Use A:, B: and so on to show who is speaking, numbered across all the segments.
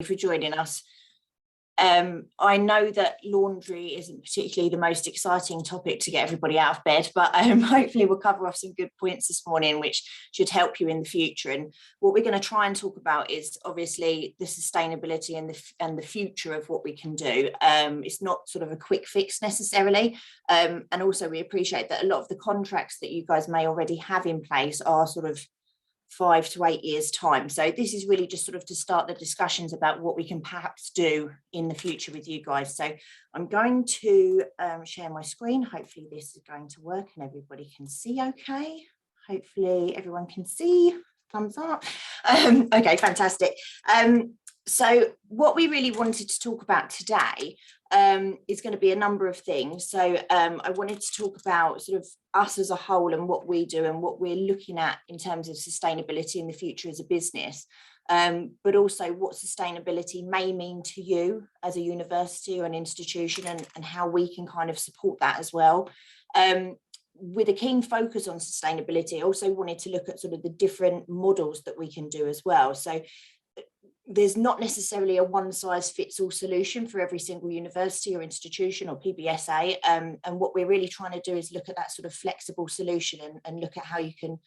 A: for joining us. I know that laundry isn't particularly the most exciting topic to get everybody out of bed, but hopefully we'll cover off some good points this morning, which should help you in the future. And what we're going to try and talk about is obviously the sustainability and the future of what we can do. It's not sort of a quick fix necessarily. And also we appreciate that a lot of the contracts that you guys may already have in place are sort of 5 to 8 years time. So this is really just sort of to start the discussions about what we can perhaps do in the future with you guys. So I'm going to share my screen. Hopefully this is going to work and everybody can see okay. Hopefully everyone can see. Thumbs up. Okay, fantastic. So what we really wanted to talk about today is going to be a number of things. So I wanted to talk about sort of us as a whole and what we do and what we're looking at in terms of sustainability in the future as a business, but also what sustainability may mean to you as a university or an institution, and how we can kind of support that as well. With a keen focus on sustainability, I also wanted to look at sort of the different models that we can do as well. So there's not necessarily a one-size-fits-all solution for every single university or institution or PBSA, and what we're really trying to do is look at that sort of flexible solution and look at how you can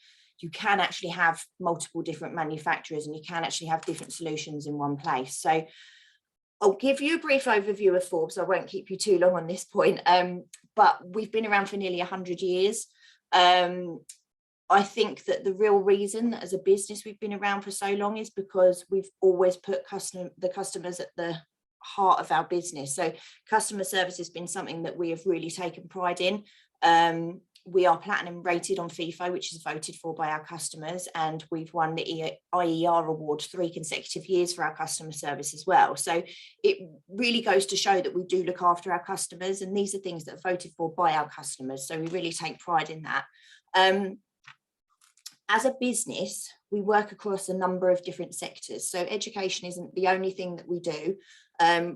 A: actually have multiple different manufacturers, and you can actually have different solutions in one place. So I'll give you a brief overview of Forbes. I won't keep you too long on this point, but we've been around for nearly 100 years. I think that the real reason that as a business we've been around for so long is because we've always put the customers at the heart of our business. So customer service has been something that we have really taken pride in. We are platinum rated on FIFO, which is voted for by our customers, and we've won the IER award 3 consecutive years for our customer service as well. So it really goes to show that we do look after our customers, and these are things that are voted for by our customers. So we really take pride in that. As a business, we work across a number of different sectors. So education isn't the only thing that we do,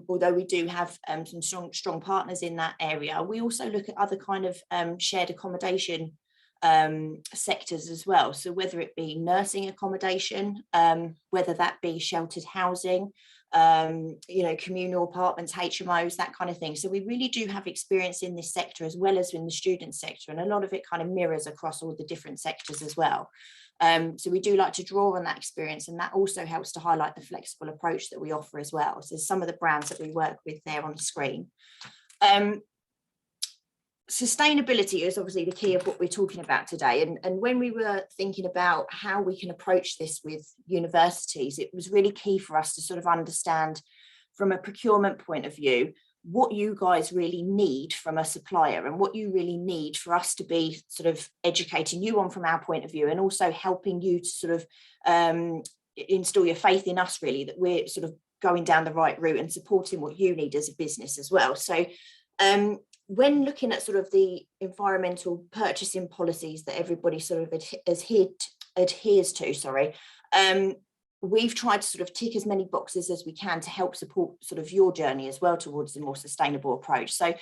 A: although we do have some strong partners in that area. We also look at other kind of shared accommodation sectors as well. So whether it be nursing accommodation, whether that be sheltered housing, communal apartments, HMOs, that kind of thing. So we really do have experience in this sector as well as in the student sector, and a lot of it kind of mirrors across all the different sectors as well. So we do like to draw on that experience, and that also helps to highlight the flexible approach that we offer as well. So some of the brands that we work with there on the screen. Sustainability is obviously the key of what we're talking about today, and when we were thinking about how we can approach this with universities, it was really key for us to sort of understand from a procurement point of view what you guys really need from a supplier and what you really need for us to be sort of educating you on from our point of view, and also helping you to sort of install your faith in us, really, that we're sort of going down the right route and supporting what you need as a business as well. So when looking at sort of the environmental purchasing policies that everybody sort of adheres to, we've tried to sort of tick as many boxes as we can to help support sort of your journey as well towards a more sustainable approach. So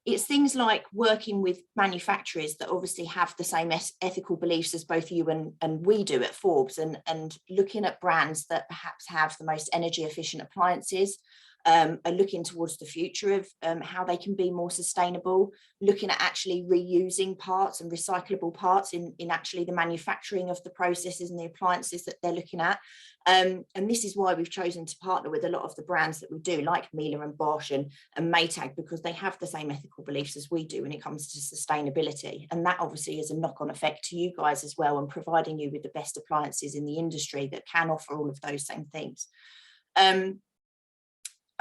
A: it's things like working with manufacturers that obviously have the same ethical beliefs as both you and we do at Forbes, and looking at brands that perhaps have the most energy efficient appliances, are looking towards the future of how they can be more sustainable, looking at actually reusing parts and recyclable parts in actually the manufacturing of the processes and the appliances that they're looking at. And this is why we've chosen to partner with a lot of the brands that we do, like Miele and Bosch and Maytag, because they have the same ethical beliefs as we do when it comes to sustainability. And that obviously is a knock-on effect to you guys as well, and providing you with the best appliances in the industry that can offer all of those same things.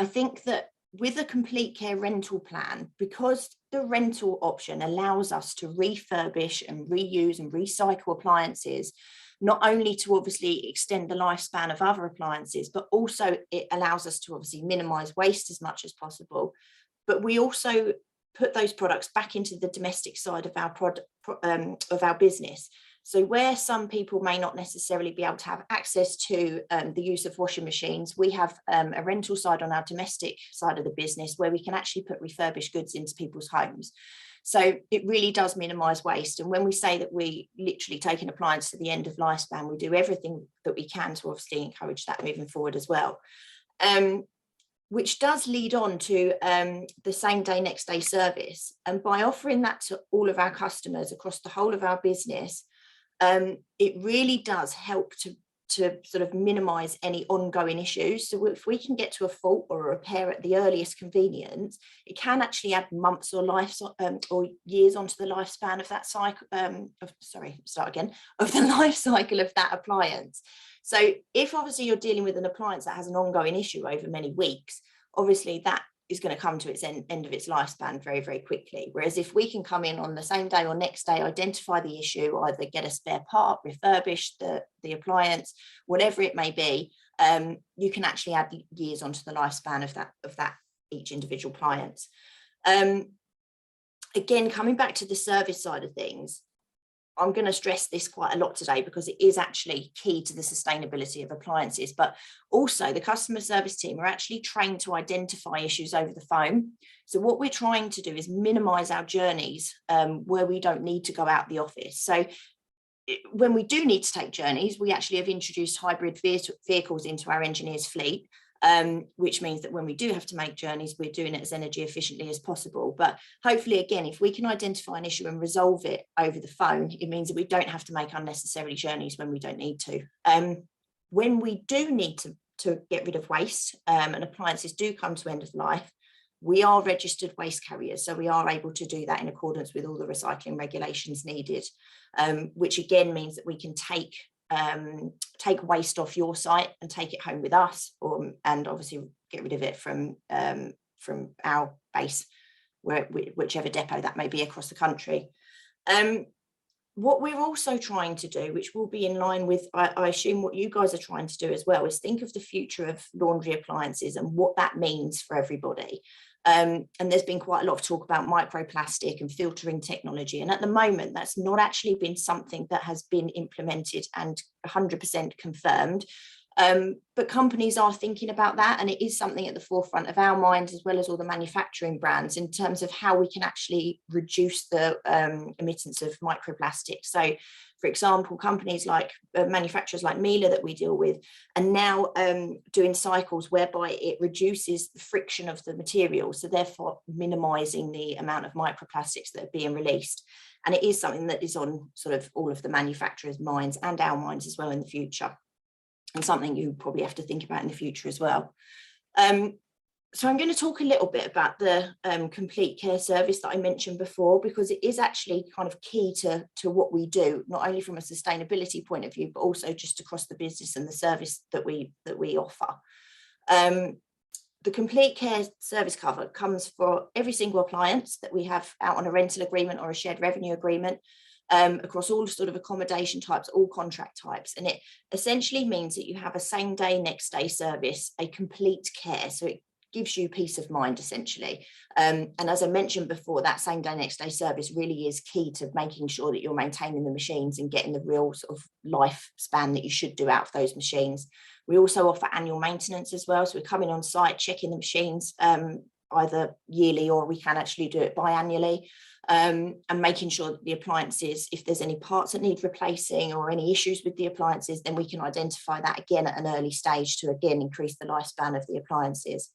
A: I think that with a complete care rental plan, because the rental option allows us to refurbish and reuse and recycle appliances, not only to obviously extend the lifespan of other appliances, but also it allows us to obviously minimize waste as much as possible. But we also put those products back into the domestic side of our business. So where some people may not necessarily be able to have access to the use of washing machines, we have a rental side on our domestic side of the business where we can actually put refurbished goods into people's homes. So it really does minimise waste. And when we say that we literally take an appliance to the end of lifespan, we do everything that we can to obviously encourage that moving forward as well. which does lead on to the same day, next day service. And by offering that to all of our customers across the whole of our business, it really does help to sort of minimize any ongoing issues. So if we can get to a fault or a repair at the earliest convenience, it can actually add months or or years onto the lifespan of that cycle, of the life cycle of that appliance. So if obviously you're dealing with an appliance that has an ongoing issue over many weeks, obviously that is going to come to its end of its lifespan very, very quickly. Whereas if we can come in on the same day or next day, identify the issue, either get a spare part, refurbish the appliance, whatever it may be, you can actually add years onto the lifespan of that each individual appliance. Again, coming back to the service side of things, I'm going to stress this quite a lot today because it is actually key to the sustainability of appliances, but also the customer service team are actually trained to identify issues over the phone. So what we're trying to do is minimize our journeys where we don't need to go out the office. So when we do need to take journeys, we actually have introduced hybrid vehicles into our engineers' fleet, which means that when we do have to make journeys, we're doing it as energy efficiently as possible. But hopefully, again, if we can identify an issue and resolve it over the phone, it means that we don't have to make unnecessary journeys when we don't need to. When we do need to get rid of waste and appliances do come to end of life, we are registered waste carriers, so we are able to do that in accordance with all the recycling regulations needed, which again means that we can take waste off your site and take it home with us, and obviously get rid of it from our base, whichever depot that may be across the country. What we're also trying to do, which will be in line with, I assume, what you guys are trying to do as well, is think of the future of laundry appliances and what that means for everybody. And there's been quite a lot of talk about microplastic and filtering technology. And at the moment, that's not actually been something that has been implemented and 100% confirmed. But companies are thinking about that, and it is something at the forefront of our minds, as well as all the manufacturing brands, in terms of how we can actually reduce the emittance of microplastics. So, for example, companies like manufacturers like Miele that we deal with are now doing cycles whereby it reduces the friction of the material, so therefore minimizing the amount of microplastics that are being released. And it is something that is on sort of all of the manufacturers' minds and our minds as well in the future, and something you probably have to think about in the future as well. So I'm going to talk a little bit about the complete care service that I mentioned before, because it is actually kind of key to what we do, not only from a sustainability point of view, but also just across the business and the service that we offer. The complete care service cover comes for every single appliance that we have out on a rental agreement or a shared revenue agreement, across all sort of accommodation types, all contract types. And it essentially means that you have a same day, next day service, a complete care. So it gives you peace of mind, essentially. And as I mentioned before, that same day, next day service really is key to making sure that you're maintaining the machines and getting the real sort of lifespan that you should do out of those machines. We also offer annual maintenance as well. So we're coming on site, checking the machines, either yearly, or we can actually do it biannually, and making sure that the appliances, if there's any parts that need replacing or any issues with the appliances, then we can identify that again at an early stage to again increase the lifespan of the appliances.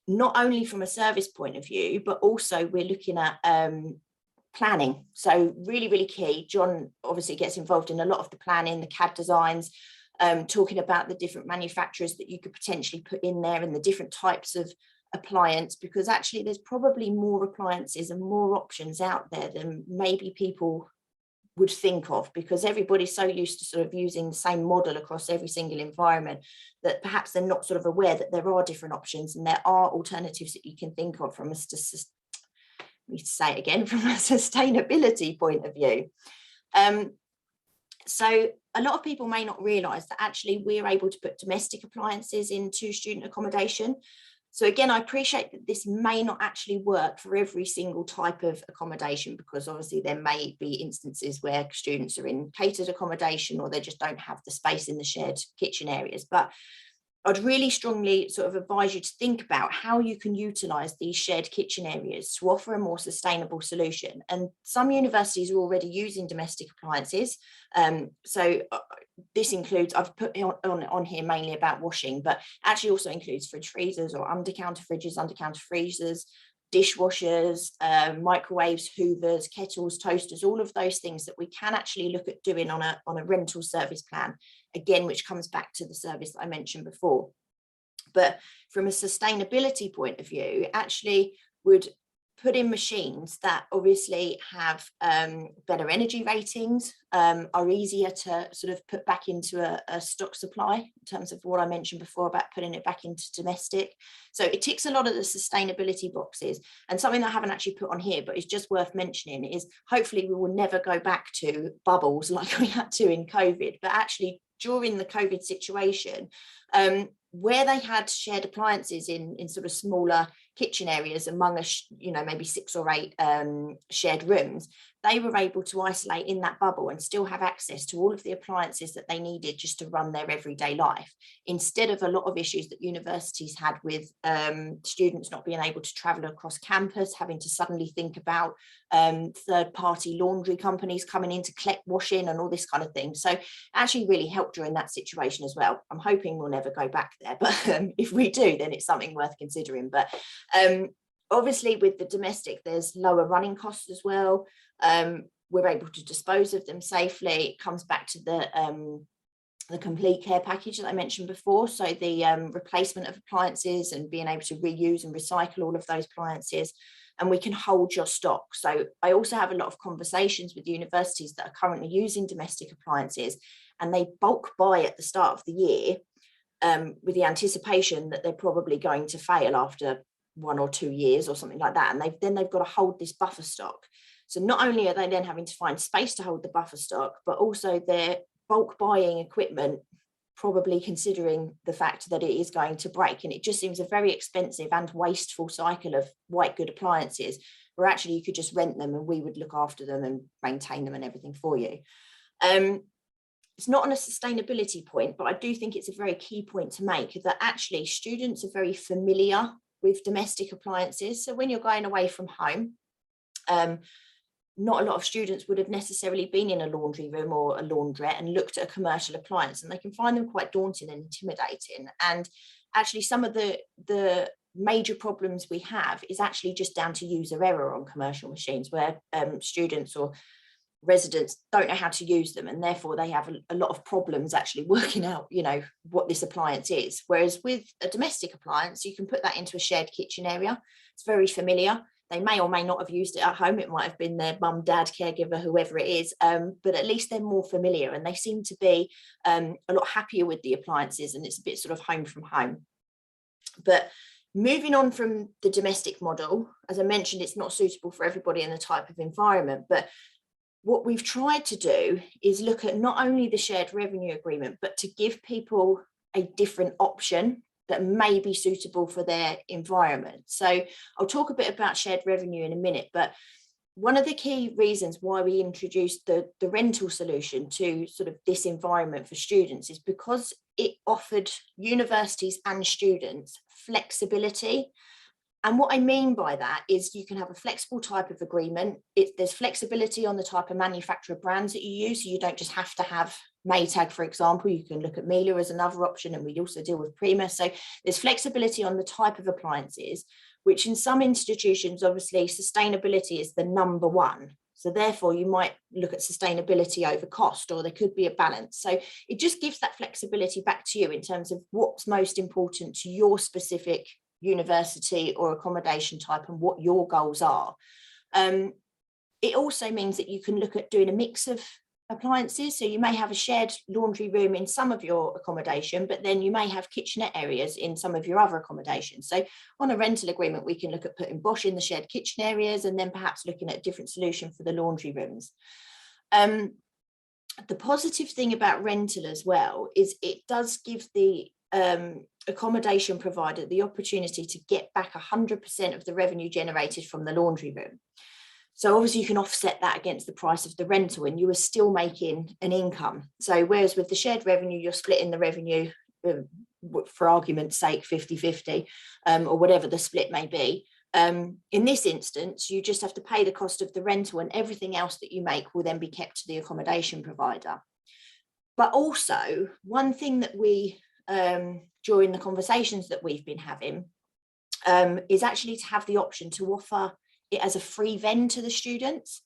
A: Not only from a service point of view, but also we're looking at planning. So really, really key. John obviously gets involved in a lot of the planning, the CAD designs, talking about the different manufacturers that you could potentially put in there and the different types of appliance, because actually there's probably more appliances and more options out there than maybe people would think of, because everybody's so used to sort of using the same model across every single environment that perhaps they're not sort of aware that there are different options and there are alternatives that you can think of from a sustainability point of view. So a lot of people may not realise that actually we're able to put domestic appliances into student accommodation. So again, I appreciate that this may not actually work for every single type of accommodation, because obviously there may be instances where students are in catered accommodation or they just don't have the space in the shared kitchen areas. But I'd really strongly sort of advise you to think about how you can utilise these shared kitchen areas to offer a more sustainable solution. And some universities are already using domestic appliances. So this includes, I've put on here mainly about washing, but actually also includes fridge freezers or under-counter fridges, under-counter freezers, dishwashers, microwaves, hoovers, kettles, toasters, all of those things that we can actually look at doing on a rental service plan, again, which comes back to the service that I mentioned before. But from a sustainability point of view, actually would put in machines that obviously have better energy ratings, are easier to sort of put back into a stock supply in terms of what I mentioned before about putting it back into domestic. So it ticks a lot of the sustainability boxes. And something that I haven't actually put on here, but it's just worth mentioning, is hopefully we will never go back to bubbles like we had to in COVID, but actually during the COVID situation, where they had shared appliances in sort of smaller kitchen areas among maybe 6 or 8 shared rooms, they were able to isolate in that bubble and still have access to all of the appliances that they needed just to run their everyday life, instead of a lot of issues that universities had with students not being able to travel across campus, having to suddenly think about third-party laundry companies coming in to collect washing and all this kind of thing. So actually really helped during that situation as well. I'm hoping we'll never go back there, but if we do, then it's something worth considering. But obviously with the domestic, there's lower running costs as well. We're able to dispose of them safely. It comes back to the complete care package that I mentioned before. So the replacement of appliances and being able to reuse and recycle all of those appliances, and we can hold your stock. So I also have a lot of conversations with universities that are currently using domestic appliances, and they bulk buy at the start of the year with the anticipation that they're probably going to fail after 1 or 2 years or something like that. And they've got to hold this buffer stock. So not only are they then having to find space to hold the buffer stock, but also they're bulk buying equipment, probably considering the fact that it is going to break. And it just seems a very expensive and wasteful cycle of white good appliances, where actually you could just rent them and we would look after them and maintain them and everything for you. It's not on a sustainability point, but I do think it's a very key point to make, that actually students are very familiar with domestic appliances. So when you're going away from home, not a lot of students would have necessarily been in a laundry room or a laundrette and looked at a commercial appliance, and they can find them quite daunting and intimidating. And actually some of the major problems we have is actually just down to user error on commercial machines, where students or residents don't know how to use them, and therefore they have a lot of problems actually working out, what this appliance is. Whereas with a domestic appliance, you can put that into a shared kitchen area. It's very familiar. They may or may not have used it at home. It might have been their mum, dad, caregiver, whoever it is, but at least they're more familiar, and they seem to be a lot happier with the appliances, and it's a bit sort of home from home. But moving on from the domestic model, as I mentioned, it's not suitable for everybody in the type of environment, but what we've tried to do is look at not only the shared revenue agreement, but to give people a different option that may be suitable for their environment. So I'll talk a bit about shared revenue in a minute, but one of the key reasons why we introduced the rental solution to sort of this environment for students is because it offered universities and students flexibility. And what I mean by that is you can have a flexible type of agreement. There's flexibility on the type of manufacturer brands that you use. So you don't just have to have Maytag, for example. You can look at Miele as another option, and we also deal with Prima. So there's flexibility on the type of appliances, which in some institutions, obviously, sustainability is the number one. So therefore, you might look at sustainability over cost, or there could be a balance. So it just gives that flexibility back to you in terms of what's most important to your specific university or accommodation type and what your goals are. It also means that you can look at doing a mix of appliances. So you may have a shared laundry room in some of your accommodation, but then you may have kitchenette areas in some of your other accommodations. So on a rental agreement, we can look at putting Bosch in the shared kitchen areas, and then perhaps looking at a different solution for the laundry rooms. The positive thing about rental as well is it does give the accommodation provider the opportunity to get back 100% of the revenue generated from the laundry room. So obviously you can offset that against the price of the rental, and you are still making an income. So whereas with the shared revenue, you're splitting the revenue for argument's sake, 50-50, or whatever the split may be. In this instance, you just have to pay the cost of the rental, and everything else that you make will then be kept to the accommodation provider. But also, one thing that we, during the conversations that we've been having, is actually to have the option to offer it as a free vend to the students.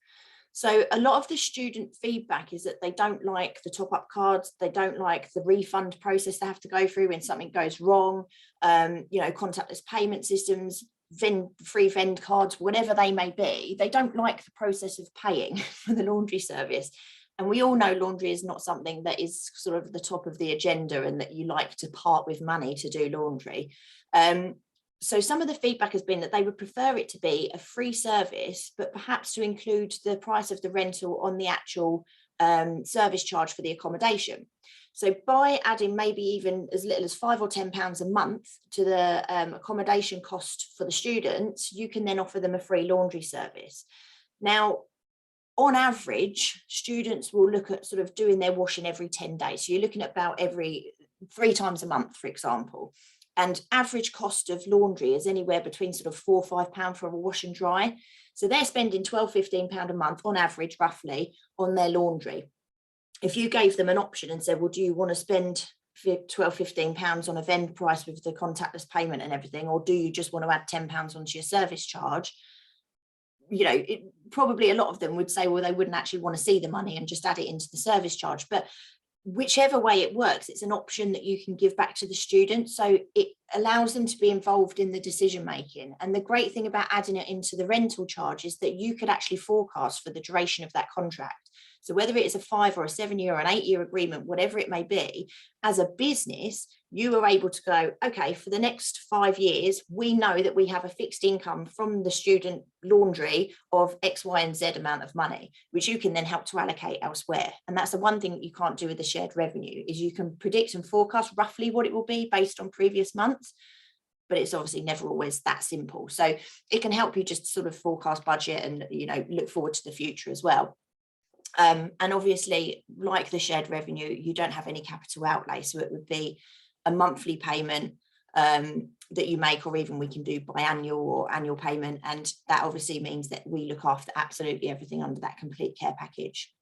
A: So a lot of the student feedback is that they don't like the top-up cards, they don't like the refund process they have to go through when something goes wrong, contactless payment systems, free vend cards, whatever they may be. They don't like the process of paying for the laundry service. And we all know laundry is not something that is sort of the top of the agenda, and that you like to part with money to do laundry. So some of the feedback has been that they would prefer it to be a free service, but perhaps to include the price of the rental on the actual service charge for the accommodation. So by adding maybe even as little as £5 or £10 a month to the accommodation cost for the students, you can then offer them a free laundry service. Now, on average, students will look at sort of doing their washing every 10 days. So you're looking at about every 3 times a month, for example. And average cost of laundry is anywhere between sort of £4 or £5 for a wash and dry. So they're spending £12–15 a month on average, roughly, on their laundry. If you gave them an option and said, well, do you want to spend £12–15 on a vend price with the contactless payment and everything, or do you just want to add £10 onto your service charge? Probably a lot of them would say, well, they wouldn't actually want to see the money and just add it into the service charge. But whichever way it works, it's an option that you can give back to the students. So it allows them to be involved in the decision making. And the great thing about adding it into the rental charge is that you could actually forecast for the duration of that contract. So whether it is a 5 or a 7 year or an 8 year agreement, whatever it may be, as a business, you are able to go, okay, for the next 5 years, we know that we have a fixed income from the student laundry of X, Y, and Z amount of money, which you can then help to allocate elsewhere. And that's the one thing that you can't do with the shared revenue, is you can predict and forecast roughly what it will be based on previous months, but it's obviously never always that simple. So it can help you just sort of forecast budget and, look forward to the future as well. And obviously, like the shared revenue, you don't have any capital outlay. So it would be a monthly payment that you make, or even we can do biannual or annual payment. And that obviously means that we look after absolutely everything under that complete care package.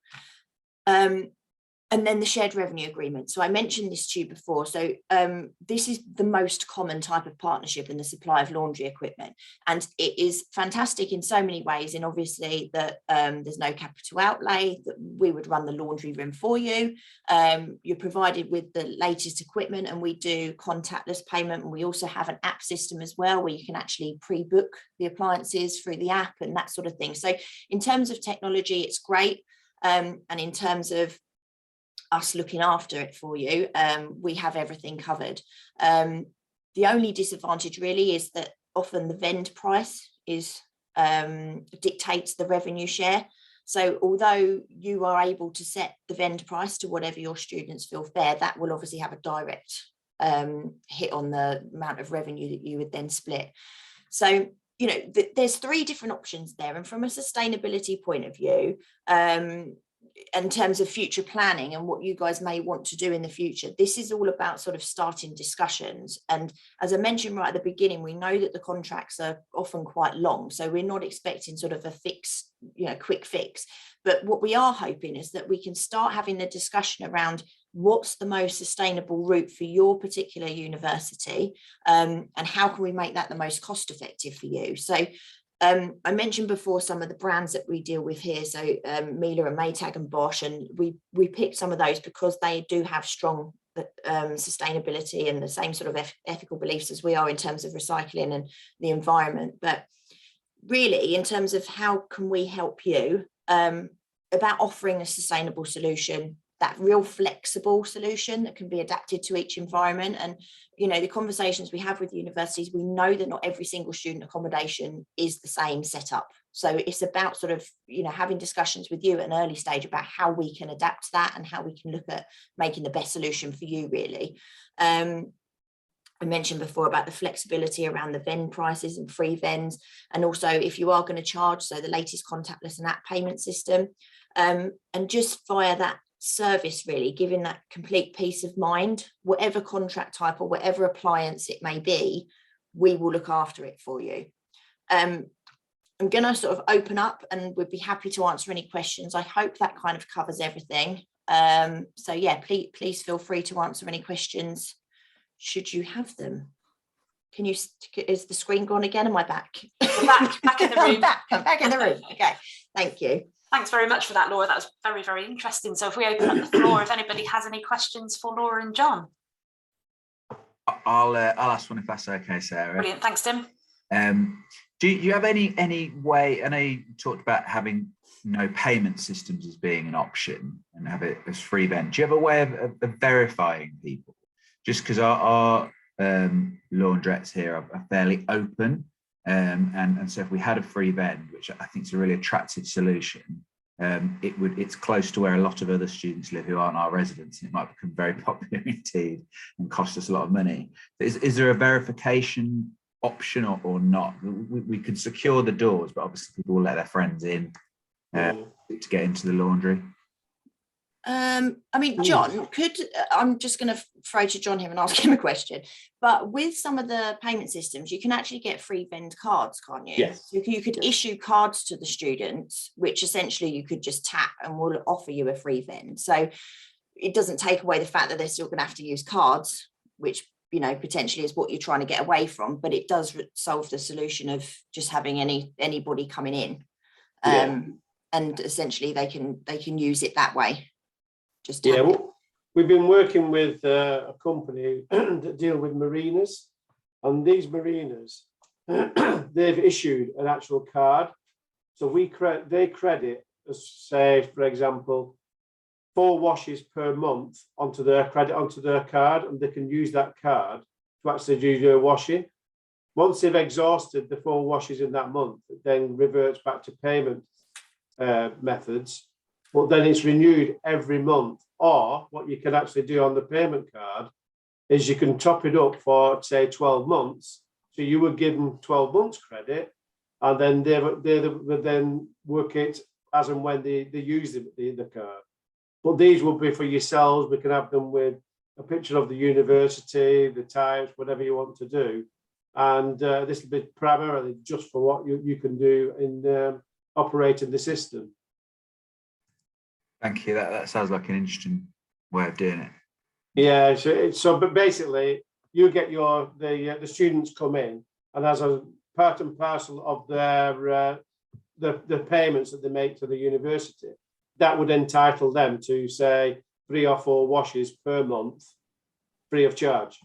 A: And then the shared revenue agreement. So I mentioned this to you before. So this is the most common type of partnership in the supply of laundry equipment. And it is fantastic in so many ways. And obviously that there's no capital outlay, that we would run the laundry room for you. You're provided with the latest equipment, and we do contactless payment. And we also have an app system as well, where you can actually pre-book the appliances through the app and that sort of thing. So in terms of technology, it's great. And in terms of us looking after it for you, we have everything covered. The only disadvantage really is that often the vend price is dictates the revenue share. So although you are able to set the vend price to whatever your students feel fair, that will obviously have a direct hit on the amount of revenue that you would then split. So there's 3 different options there, and from a sustainability point of view, in terms of future planning and what you guys may want to do in the future, this is all about sort of starting discussions. And as I mentioned right at the beginning, we know that the contracts are often quite long, so we're not expecting sort of a fix, quick fix. But what we are hoping is that we can start having the discussion around what's the most sustainable route for your particular university, and how can we make that the most cost effective for you. So I mentioned before some of the brands that we deal with here, so Miele and Maytag and Bosch, and we picked some of those because they do have strong sustainability and the same sort of ethical beliefs as we are in terms of recycling and the environment. But really, in terms of how can we help you, about offering a sustainable solution, that real flexible solution that can be adapted to each environment. And the conversations we have with universities, we know that not every single student accommodation is the same setup. So it's about sort of having discussions with you at an early stage about how we can adapt that and how we can look at making the best solution for you, really. I mentioned before about the flexibility around the vend prices and free vends, and also if you are going to charge, so the latest contactless and app payment system, and just via that service, really, giving that complete peace of mind. Whatever contract type or whatever appliance it may be, we will look after it for you. I'm going to sort of open up, and we'd be happy to answer any questions. I hope that kind of covers everything. So yeah, please feel free to answer any questions should you have them. Can you, is the screen gone again? Am I back?
B: Back in the room.
A: I'm back in the room. Okay, thank you.
B: Thanks very much for that, Laura. That was very, very interesting. So if we open up the floor, if anybody has any questions for Laura and John.
C: I'll ask one if that's okay, Sarah.
B: Brilliant, thanks, Tim.
C: Do you have any way? I know you talked about having payment systems as being an option and have it as free vend. Do you have a way of verifying people? Just because our laundrettes here are fairly open, and so if we had a free vend, which I think is a really attractive solution, it's close to where a lot of other students live who aren't our residents, and it might become very popular indeed and cost us a lot of money. Is there a verification option or not? We can secure the doors, but obviously people will let their friends in to get into the laundry.
A: I mean, John, I'm just going to throw to John here and ask him a question, but with some of the payment systems, you can actually get free vend cards, can't you?
D: Yes.
A: So you could issue cards to the students, which essentially you could just tap and we'll offer you a free vend. So it doesn't take away the fact that they're still going to have to use cards, which, potentially is what you're trying to get away from, but it does solve the solution of just having anybody coming in. And essentially they can use it that way. Just
D: well, we've been working with a company that deal with marinas, and these marinas they've issued an actual card, so they credit, say for example, 4 washes per month onto their card, and they can use that card to actually do their washing. Once they've exhausted the 4 washes in that month, it then reverts back to payment methods, but then it's renewed every month. Or what you can actually do on the payment card is you can top it up for, say, 12 months. So you would give them 12 months credit, and then they would then work it as and when they use the card. But these will be for yourselves. We can have them with a picture of the university, the types, whatever you want to do. And this will be primarily just for what you can do in operating the system.
C: Thank you. That sounds like an interesting way of doing it.
D: Yeah. But basically, you get the students come in, and as a part and parcel of their the payments that they make to the university, that would entitle them to, say, 3 or 4 washes per month, free of charge.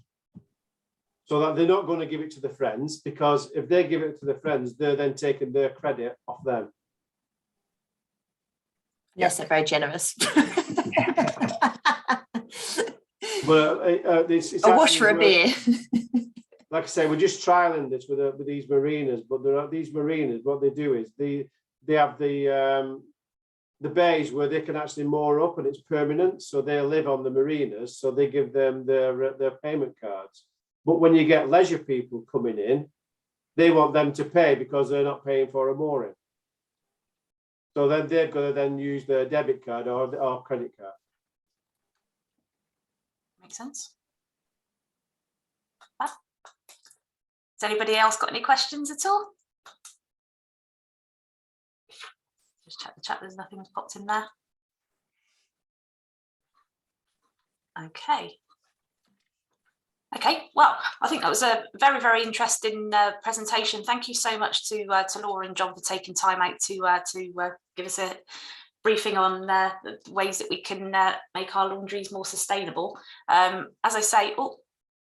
D: So that they're not going to give it to the friends, because if they give it to the friends, they're then taking their credit off them.
A: Yes, they're very generous.
D: But it's
A: a wash for a beer.
D: Like I say, we're just trialing this with these marinas, but these marinas, what they do is they have the bays where they can actually moor up, and it's permanent, so they live on the marinas, so they give them their payment cards. But when you get leisure people coming in, they want them to pay because they're not paying for a mooring. So then they're going to then use their debit card or credit card.
B: Makes sense. Has anybody else got any questions at all? Just check the chat, there's nothing that's popped in there. Okay, well, I think that was a very, very interesting presentation. Thank you so much to Laura and John for taking time out to give us a briefing on the ways that we can make our laundries more sustainable. As I say,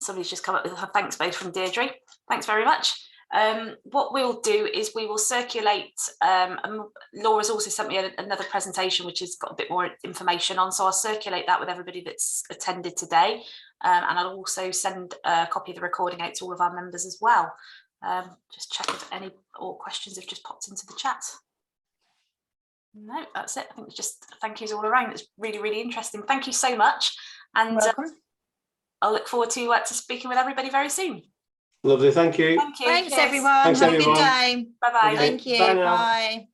B: somebody's just come up with a thanks both from Deirdre. Thanks very much. What we'll do is we will circulate, Laura's also sent me another presentation which has got a bit more information on, so I'll circulate that with everybody that's attended today, and I'll also send a copy of the recording out to all of our members as well. Just check if any questions have just popped into the chat. No, that's it. I think it's just thank yous all around. It's really, really interesting. Thank you so much, and I'll look forward to speaking with everybody very soon.
D: Lovely, thank you.
B: Thank you.
A: Thanks,
B: Cheers.
A: everyone.
D: Thanks,
A: Have
D: everyone.
A: a good day.
B: Bye-bye.
A: Thank you.
D: Bye now.
A: Bye.